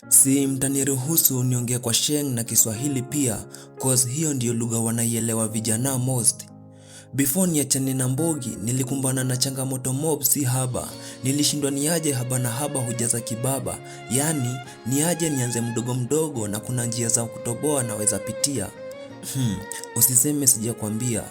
Si mtaniruhusu niongee kwa Sheng na Kiswahili pia, cause hiyo ndiyo lugha wanaielewa vijana most. Before niachane na Mbogi, nilikumbana na changamoto mob si haba. Nilishindwa niaje haba na haba hujaza kibaba. Yani, niaje nianze mdogo mdogo na kuna njia za kutoboa naweza pitia. Usiseme sijakwambia.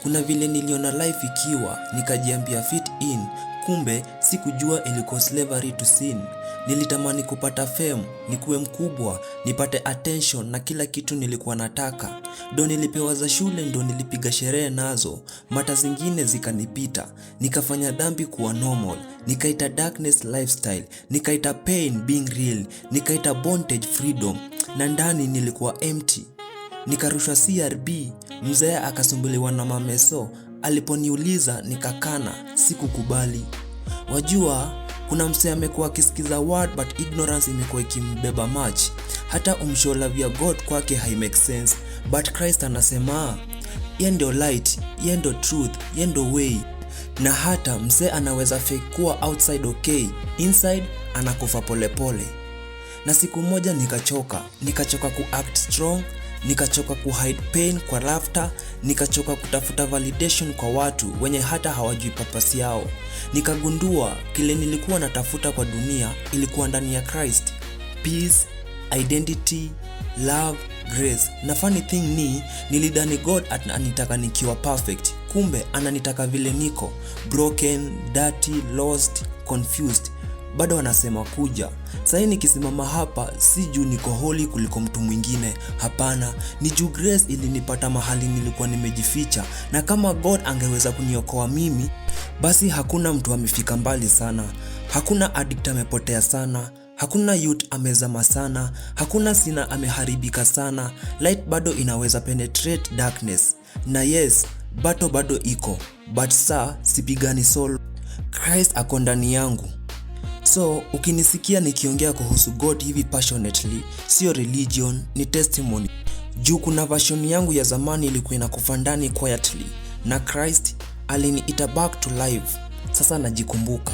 Kuna vile niliona life ikiwa, nikajiambia fit in, kumbe sikujua ilikuwa slavery to sin. Nilitamani kupata fame, nikuwe mkubwa, nipate attention na kila kitu nilikuwa nataka. Ndo nilipewa za shule, ndo nilipiga sherehe nazo, mata zingine zikanipita. Nikafanya dhambi kuwa normal, nikaita darkness lifestyle, nikaita pain being real, nikaita bondage freedom, na ndani nilikuwa empty. Nikarushwa CRB, mzee akasumbuliwa na mameso, aliponiuliza nikakana, sikukubali. Wajua, kuna msee amekuwa akisikiza word but ignorance imekuwa ikimbeba much. Hata umshow vya God kwake hai make sense, but Christ anasema, yeye ndio light, yeye ndio truth, yeye ndio way. Na hata msee anaweza fake kuwa outside okay, inside anakufa polepole. Na siku moja nikachoka kuact strong, nikachoka kuhide pain kwa laughter, nikachoka kutafuta validation kwa watu wenye hata hawajui purpose yao. Nikagundua kile nilikuwa natafuta kwa dunia ilikuwa ndani ya Christ. Peace, identity, love, grace. Na funny thing ni nilidhani God ananitaka nikiwa perfect. Kumbe ananitaka vile niko, broken, dirty, lost, confused. Bado anasema kuja. Sasa nikisimama hapa si juu niko holy kuliko mtu mwingine, hapana, ni juu grace ilinipata mahali nilikuwa nimejificha. Na kama God angeweza kuniokoa mimi, basi hakuna mtu amefika mbali sana, hakuna addict amepotea sana, hakuna youth amezama sana, hakuna sina ameharibika sana. Light bado inaweza penetrate darkness. Na yes, bato bado iko, but saa sipigani solo. Christ ako ndani yangu. So, ukinisikia nikiongea kuhusu God hivi passionately, sio religion, ni testimony. Juu kuna version yangu ya zamani ilikuwa inakufa ndani quietly, na Christ aliniita back to life. Sasa najikumbuka.